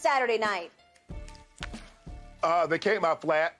Saturday night? They came out flat,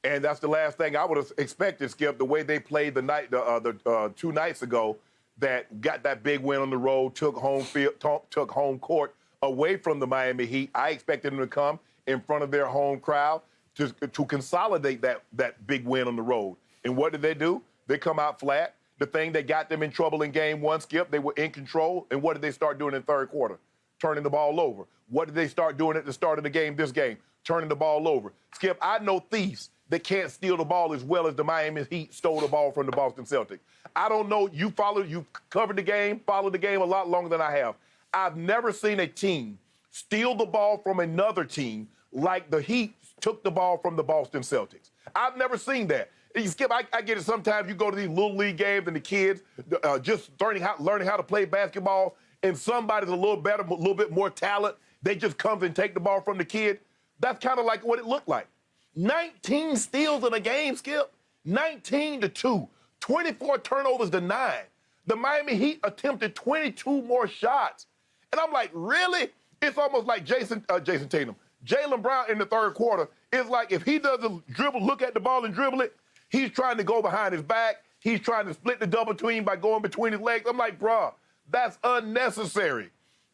and that's the last thing I would have expected, Skip, the way they played the 2 nights ago, that got that big win on the road, took home court away from the Miami Heat. I expected them to come in front of their home crowd to consolidate that big win on the road. And what did they do? They come out flat. The thing that got them in trouble in game one, Skip, they were in control. And what did they start doing in the third quarter? Turning the ball over. What did they start doing at the start of the game, this game? Turning the ball over. Skip, I know thieves that can't steal the ball as well as the Miami Heat stole the ball from the Boston Celtics. I don't know. You covered the game, followed the game a lot longer than I have. I've never seen a team steal the ball from another team like the Heat took the ball from the Boston Celtics. I've never seen that. Skip, I get it. Sometimes you go to these little league games and the kids just learning how to play basketball, and somebody's a little better, a little bit more talent. They just come and take the ball from the kid. That's kind of like what it looked like. 19 steals in a game, Skip. 19-2. 24 turnovers to 9. The Miami Heat attempted 22 more shots. And I'm like, really? It's almost like Jayson Tatum. Jaylen Brown in the third quarter is like, if he doesn't look at the ball and dribble it, he's trying to go behind his back. He's trying to split the double team by going between his legs. I'm like, bruh, that's unnecessary.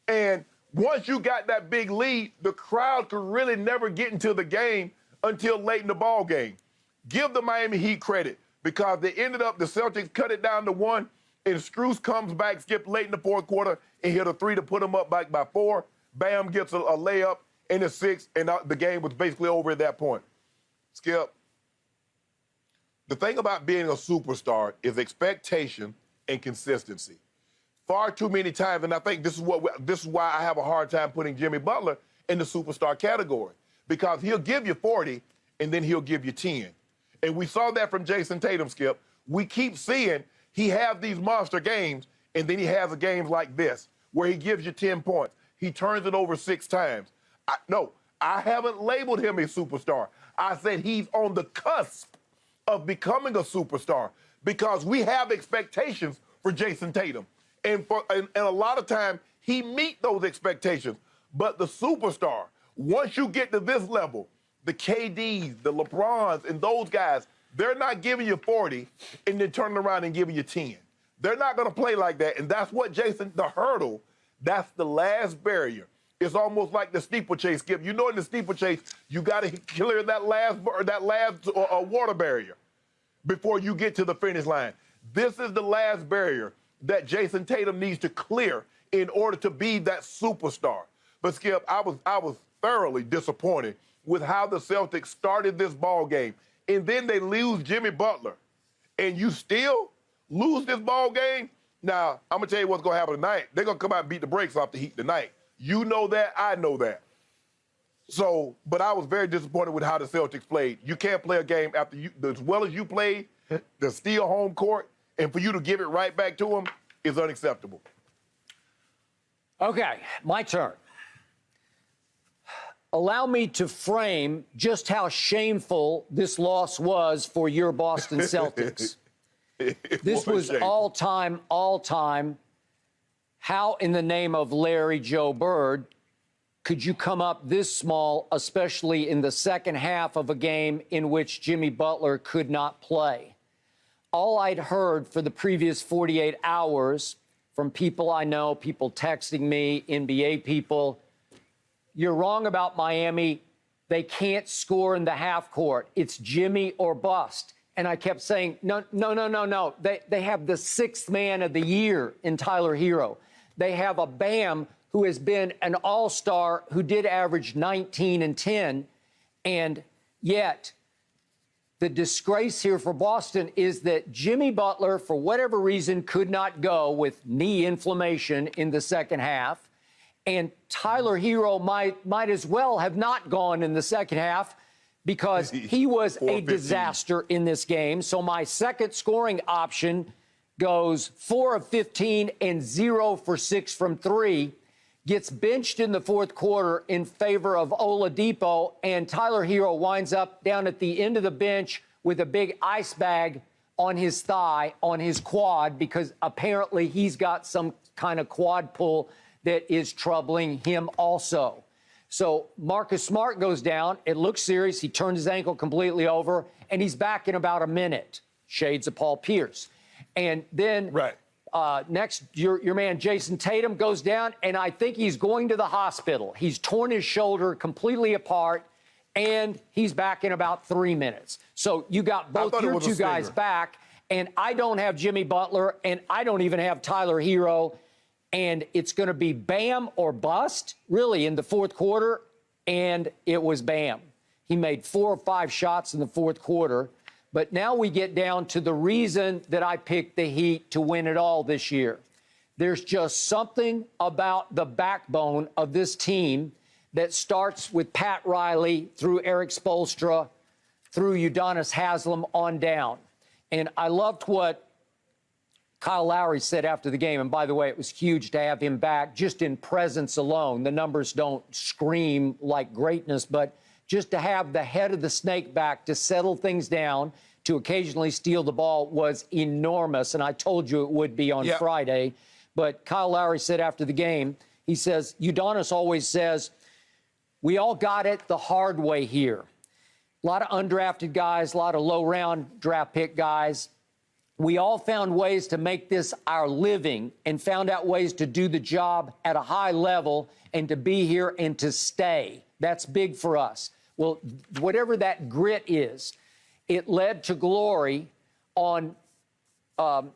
And once you got that big lead, the crowd could really never get into the game until late in the ball game. Give the Miami Heat credit, because they ended up, the Celtics cut it down to 1, and Strus comes back, Skip, late in the fourth quarter, and hit a 3 to put them up back by 4. Bam gets a layup in the 6th, and the game was basically over at that point. Skip, the thing about being a superstar is expectation and consistency. Far too many times, and I think this is why I have a hard time putting Jimmy Butler in the superstar category, because he'll give you 40 and then he'll give you 10. And we saw that from Jayson Tatum, Skip. We keep seeing he has these monster games, and then he has a game like this where he gives you 10 points. He turns it over 6 times. I haven't labeled him a superstar. I said he's on the cusp of becoming a superstar, because we have expectations for Jayson Tatum. And a lot of times, he meets those expectations. But the superstar, once you get to this level, the KDs, the LeBrons, and those guys, they're not giving you 40 and then turning around and giving you 10. They're not going to play like that. And that's what the hurdle, that's the last barrier. It's almost like the steeplechase, Skip. You know, in the steeplechase, you got to clear that last water barrier before you get to the finish line. This is the last barrier that Jayson Tatum needs to clear in order to be that superstar. But, Skip, I was thoroughly disappointed with how the Celtics started this ball game. And then they lose Jimmy Butler. And you still lose this ball game? Now, I'm going to tell you what's going to happen tonight. They're going to come out and beat the brakes off the Heat tonight. You know that. I know that. So, but I was very disappointed with how the Celtics played. You can't play a game after as well as you played, to steal home court, and for you to give it right back to them is unacceptable. Okay, my turn. Allow me to frame just how shameful this loss was for your Boston Celtics. This was all-time. How in the name of Larry Joe Bird could you come up this small, especially in the second half of a game in which Jimmy Butler could not play? All I'd heard for the previous 48 hours from people I know, people texting me, NBA people, you're wrong about Miami. They can't score in the half court. It's Jimmy or bust. And I kept saying, no. They have the 6th man of the year in Tyler Hero. They have a Bam who has been an all-star who did average 19 and 10. And yet the disgrace here for Boston is that Jimmy Butler, for whatever reason, could not go with knee inflammation in the second half. And Tyler Hero might as well have not gone in the second half, because he was a disaster in this game. So my second scoring option goes 4 of 15 and 0 for 6 from 3, gets benched in the fourth quarter in favor of Oladipo, and Tyler Hero winds up down at the end of the bench with a big ice bag on his thigh, on his quad, because apparently he's got some kind of quad pull that is troubling him also. So Marcus Smart goes down. It looks serious. He turned his ankle completely over, and he's back in about a minute. Shades of Paul Pierce. And then next, your man Jayson Tatum goes down, and I think he's going to the hospital. He's torn his shoulder completely apart, and he's back in about 3 minutes. So you got both your two guys back, and I don't have Jimmy Butler, and I don't even have Tyler Hero. And it's going to be Bam or bust, really, in the fourth quarter. And it was Bam. He made 4 or 5 shots in the fourth quarter. But now we get down to the reason that I picked the Heat to win it all this year. There's just something about the backbone of this team that starts with Pat Riley through Eric Spoelstra, through Udonis Haslem on down. And I loved what Kyle Lowry said after the game, and by the way, it was huge to have him back just in presence alone. The numbers don't scream like greatness, but just to have the head of the snake back to settle things down, to occasionally steal the ball was enormous, and I told you it would be on Friday. But Kyle Lowry said after the game, he says, Udonis always says, we all got it the hard way here. A lot of undrafted guys, a lot of low-round draft pick guys. We all found ways to make this our living and found out ways to do the job at a high level and to be here and to stay. That's big for us. Well, whatever that grit is, it led to glory on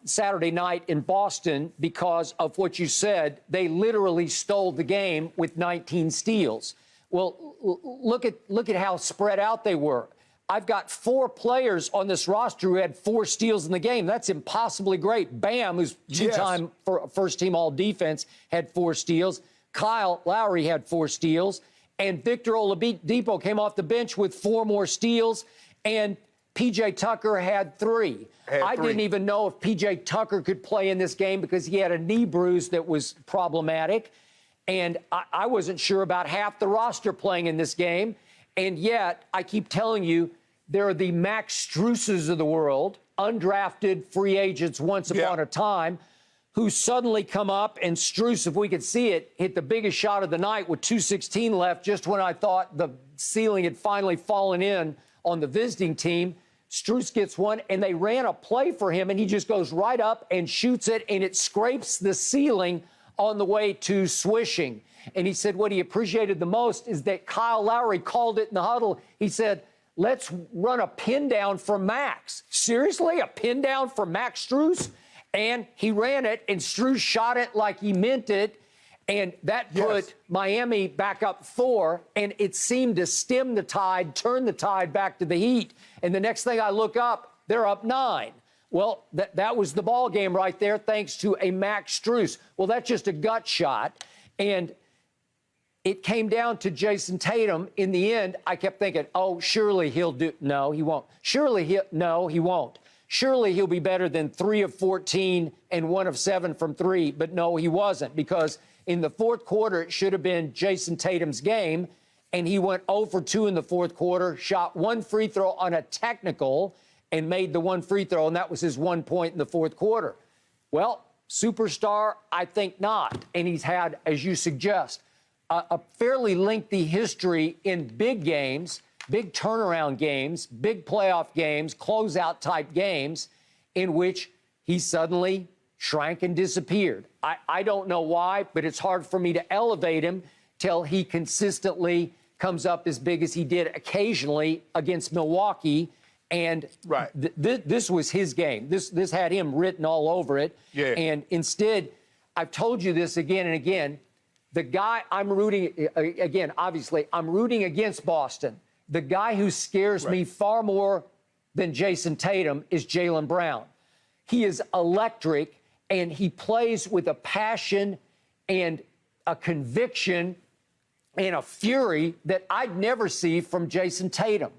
Saturday night in Boston because of what you said. They literally stole the game with 19 steals. Well, look at how spread out they were. I've got 4 players on this roster who had 4 steals in the game. That's impossibly great. Bam, who's two-time first-team all-defense, had 4 steals. Kyle Lowry had 4 steals. And Victor Oladipo came off the bench with 4 more steals. And P.J. Tucker had 3. I didn't even know if P.J. Tucker could play in this game because he had a knee bruise that was problematic. And I wasn't sure about half the roster playing in this game. And yet, I keep telling you, there are the Max Struses of the world, undrafted free agents once upon a time, who suddenly come up, and Strus, if we could see it, hit the biggest shot of the night with 2:16 left, just when I thought the ceiling had finally fallen in on the visiting team. Strus gets one, and they ran a play for him, and he just goes right up and shoots it, and it scrapes the ceiling on the way to swishing. And he said what he appreciated the most is that Kyle Lowry called it in the huddle. He said, let's run a pin down for Max. Seriously, a pin down for Max Strus? And he ran it, and Strus shot it like he meant it. And that put Miami back up 4, and it seemed to stem the tide, turn the tide back to the Heat. And the next thing I look up, they're up 9. Well, that was the ball game right there, thanks to a Max Strus. Well, that's just a gut shot. And it came down to Jayson Tatum. In the end, I kept thinking, oh, surely he'll do. No, he won't. No, he won't. Surely he'll be better than 3 of 14 and 1 of 7 from 3. But no, he wasn't, because in the fourth quarter, it should have been Jayson Tatum's game. And he went 0 for 2 in the fourth quarter, shot 1 free throw on a technical, and made the 1 free throw. And that was his 1 point in the fourth quarter. Well, superstar, I think not. And he's had, as you suggest, a fairly lengthy history in big games, big turnaround games, big playoff games, closeout type games, in which he suddenly shrank and disappeared. I don't know why, but it's hard for me to elevate him till he consistently comes up as big as he did occasionally against Milwaukee. And this was his game. This had him written all over it. And instead, I've told you this again and again, the guy I'm rooting, again, obviously, I'm rooting against Boston. The guy who scares me far more than Jayson Tatum is Jaylen Brown. He is electric, and he plays with a passion and a conviction and a fury that I'd never see from Jayson Tatum.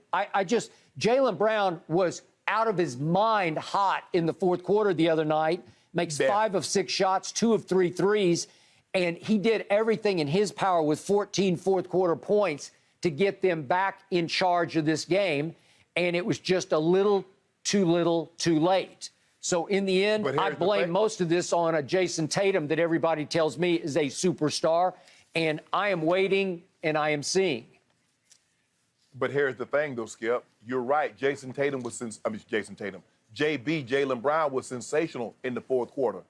Jaylen Brown was out of his mind hot in the fourth quarter the other night, makes 5 of 6 shots, 2 of 3 threes. And he did everything in his power with 14 fourth-quarter points to get them back in charge of this game. And it was just a little too late. So in the end, I blame most of this on a Jayson Tatum that everybody tells me is a superstar. And I am waiting and I am seeing. But here's the thing, though, Skip. You're right. Jayson Tatum, Jaylen Brown was sensational in the fourth quarter.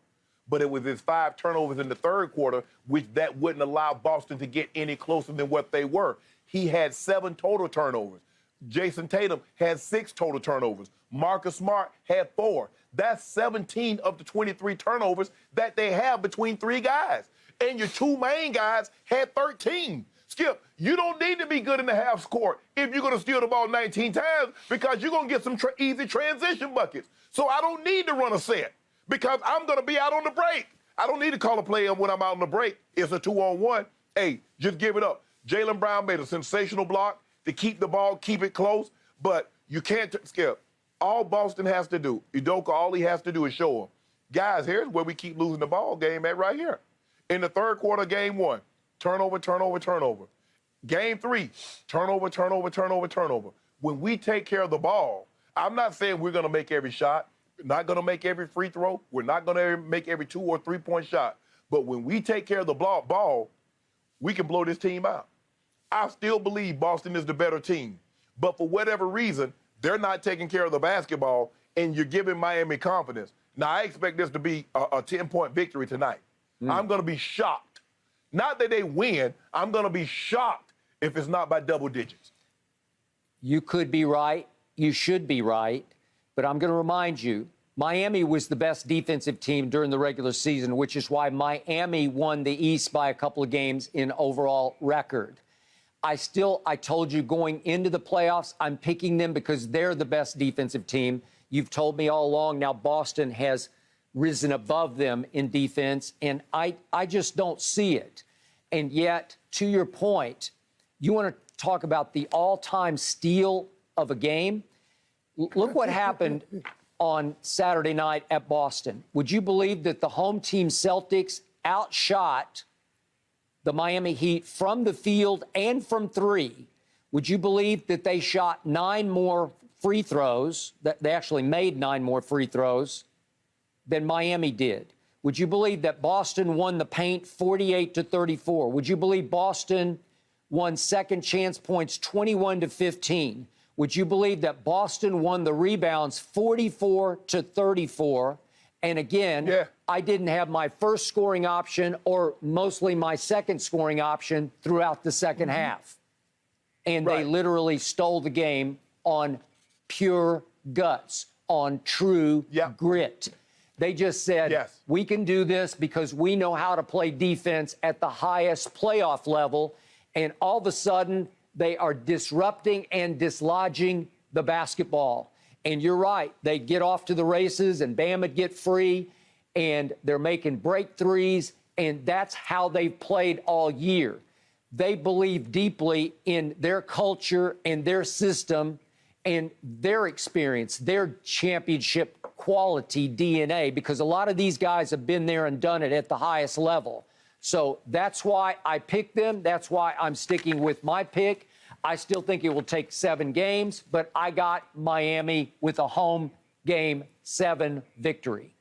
But it was his 5 turnovers in the third quarter, which that wouldn't allow Boston to get any closer than what they were. He had 7 total turnovers. Jayson Tatum had 6 total turnovers. Marcus Smart had 4. That's 17 of the 23 turnovers that they have between 3 guys. And your 2 main guys had 13. Skip, you don't need to be good in the half court if you're going to steal the ball 19 times because you're going to get some easy transition buckets. So I don't need to run a set because I'm going to be out on the break. I don't need to call a play when I'm out on the break. It's a 2-on-1. Hey, just give it up. Jaylen Brown made a sensational block to keep the ball, keep it close, but you can't Skip. All Boston has to do, Udoka, all he has to do is show them. Guys, here's where we keep losing the ball game at right here. In the third quarter, game 1, turnover, turnover, turnover. Game 3, turnover, turnover, turnover, turnover. When we take care of the ball, I'm not saying we're going to make every shot, not going to make every free throw, we're not going to make every 2 or 3 point shot. But when we take care of the ball, we can blow this team out. I still believe Boston is the better team. But for whatever reason, they're not taking care of the basketball, and you're giving Miami confidence. Now, I expect this to be a 10-point victory tonight. I'm going to be shocked. Not that they win. I'm going to be shocked if it's not by double digits. You could be right. You should be right. But I'm going to remind you, Miami was the best defensive team during the regular season, which is why Miami won the East by a couple of games in overall record. I told you going into the playoffs, I'm picking them because they're the best defensive team. You've told me all along now Boston has risen above them in defense, and I just don't see it. And yet, to your point, you want to talk about the all-time steal of a game? Look what happened on Saturday night at Boston. Would you believe that the home team Celtics outshot the Miami Heat from the field and from 3? Would you believe that they shot 9 more free throws, that they actually made 9 more free throws than Miami did? Would you believe that Boston won the paint 48-34? Would you believe Boston won second chance points 21-15? Would you believe that Boston won the rebounds 44-34? And again, I didn't have my first scoring option or mostly my second scoring option throughout the second half. And they literally stole the game on pure guts, on true grit. They just said, we can do this because we know how to play defense at the highest playoff level. And all of a sudden, they are disrupting and dislodging the basketball. And you're right. They'd get off to the races, and Bam would get free, and they're making break threes, and that's how they've played all year. They believe deeply in their culture and their system and their experience, their championship quality DNA, because a lot of these guys have been there and done it at the highest level. So that's why I picked them. That's why I'm sticking with my pick. I still think it will take 7 games, but I got Miami with a home game 7 victory.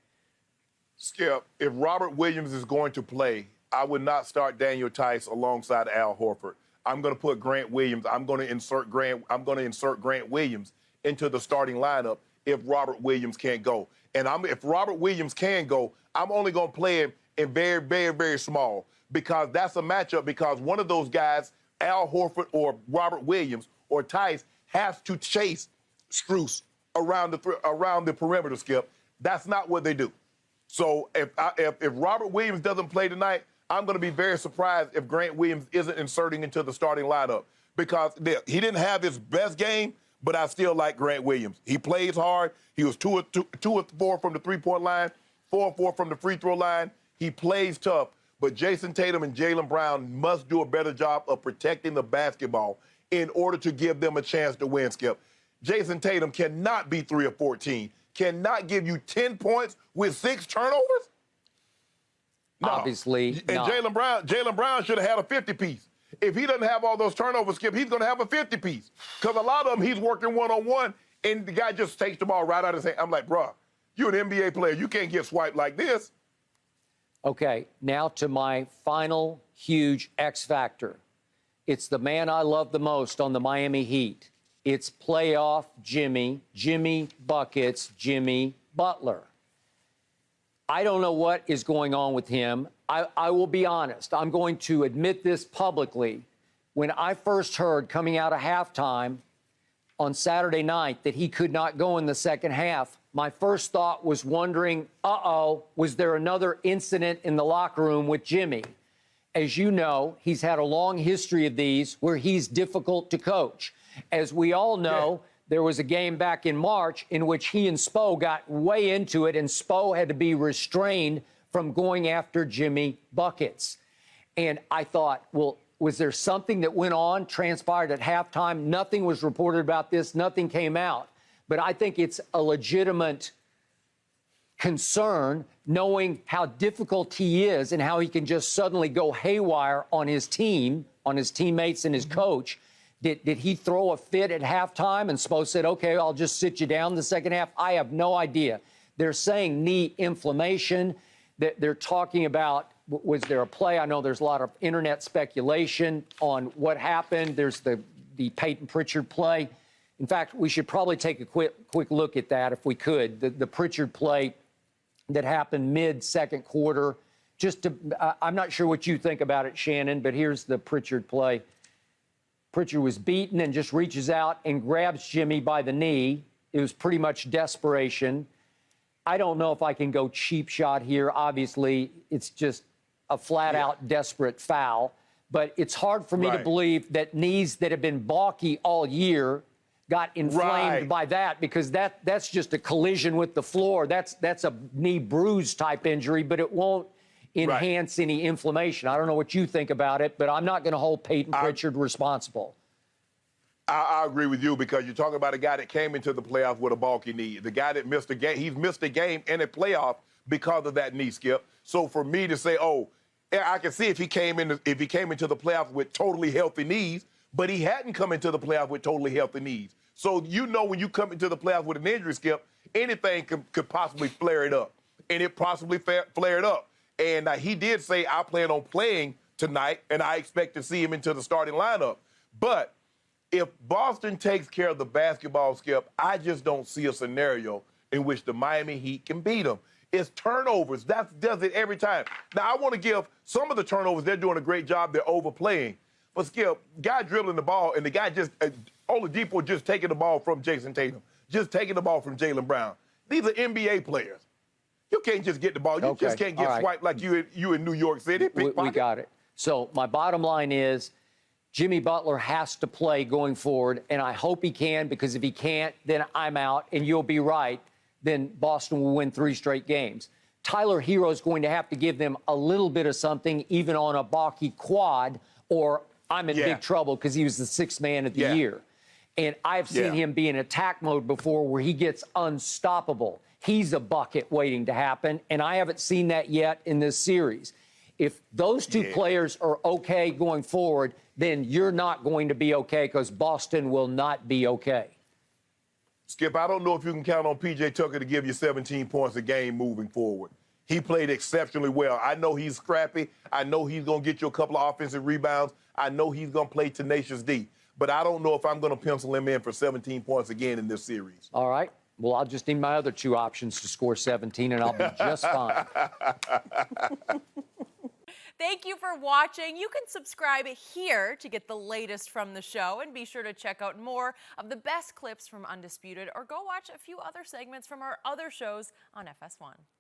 Skip, if Robert Williams is going to play, I would not start Daniel Tice alongside Al Horford. I'm going to put Grant Williams. I'm going to insert Grant Williams into the starting lineup if Robert Williams can't go. And if Robert Williams can go, I'm only going to play him in very, very, very small because that's a matchup because one of those guys, Al Horford or Robert Williams or Tice, has to chase Strus around the perimeter, Skip. That's not what they do. So if Robert Williams doesn't play tonight, I'm going to be very surprised if Grant Williams isn't inserting into the starting lineup because he didn't have his best game, but I still like Grant Williams. He plays hard. He was 2 of 4 from the three-point line, 4 of 4 from the free throw line. He plays tough, but Jayson Tatum and Jaylen Brown must do a better job of protecting the basketball in order to give them a chance to win, Skip. Jayson Tatum cannot be 3 of 14, cannot give you 10 points with 6 turnovers. No. Obviously and not. Jaylen Brown should have had a 50-piece. If he doesn't have all those turnovers, Skip, he's going to have a 50-piece. Because a lot of them, he's working one-on-one, and the guy just takes the ball right out of his hand. I'm like, bruh, you're an NBA player. You can't get swiped like this. Okay, now to my final huge X factor. It's the man I love the most on the Miami Heat. It's playoff Jimmy Buckets, Jimmy Butler. I don't know what is going on with him. I will be honest. I'm going to admit this publicly. When I first heard coming out of halftime on Saturday night that he could not go in the second half, my first thought was wondering, was there another incident in the locker room with Jimmy? As you know, he's had a long history of these where he's difficult to coach. As we all know, there was a game back in March in which he and Spo got way into it, and Spo had to be restrained from going after Jimmy Buckets. And I thought, well, was there something that went on, transpired at halftime? Nothing was reported about this. Nothing came out. But I think it's a legitimate concern knowing how difficult he is and how he can just suddenly go haywire on his team, on his teammates and his coach. Did he throw a fit at halftime and Spo said, okay, I'll just sit you down the second half? I have no idea. They're saying knee inflammation. They're talking about, was there a play? I know there's a lot of internet speculation on what happened. There's the Peyton Pritchard play. In fact, we should probably take a quick look at that if we could. The Pritchard play that happened mid-second quarter. I'm not sure what you think about it, Shannon, but here's the Pritchard play. Pritchard was beaten and just reaches out and grabs Jimmy by the knee. It was pretty much desperation. I don't know if I can go cheap shot here. Obviously, it's just a flat-out desperate foul. But it's hard for me to believe that knees that have been balky all year got inflamed by that, because that's just a collision with the floor. That's a knee bruise type injury, but it won't enhance any inflammation. I don't know what you think about it, but I'm not going to hold Peyton Pritchard responsible. I agree with you, because you're talking about a guy that came into the playoffs with a bulky knee. The guy that missed a game, he's missed a game in a playoff because of that knee, Skip. So for me to say, I can see if he came into the playoffs with totally healthy knees, but he hadn't come into the playoffs with totally healthy knees. So you know when you come into the playoffs with an injury, Skip, anything could possibly flare it up, and it possibly flared up. And he did say, I plan on playing tonight, and I expect to see him into the starting lineup. But if Boston takes care of the basketball, Skip, I just don't see a scenario in which the Miami Heat can beat them. It's turnovers. That does it every time. Now, I want to give some of the turnovers, they're doing a great job. They're overplaying. But, Skip, guy dribbling the ball, and the guy just, Oladipo just taking the ball from Jayson Tatum, just taking the ball from Jaylen Brown. These are NBA players. You can't just get the ball. You just can't get swiped like you in New York City. We got it. So my bottom line is Jimmy Butler has to play going forward, and I hope he can, because if he can't, then I'm out, and you'll be right. Then Boston will win 3 straight games. Tyler Hero is going to have to give them a little bit of something, even on a balky quad, or I'm in big trouble, because he was the 6th man of the year. And I've seen him be in attack mode before where he gets unstoppable. He's a bucket waiting to happen, and I haven't seen that yet in this series. If those two players are okay going forward, then you're not going to be okay, because Boston will not be okay. Skip, I don't know if you can count on P.J. Tucker to give you 17 points a game moving forward. He played exceptionally well. I know he's scrappy. I know he's going to get you a couple of offensive rebounds. I know he's going to play tenacious D. But I don't know if I'm going to pencil him in for 17 points again in this series. All right. Well, I'll just need my other 2 options to score 17, and I'll be just fine. Thank you for watching. You can subscribe here to get the latest from the show, and be sure to check out more of the best clips from Undisputed, or go watch a few other segments from our other shows on FS1.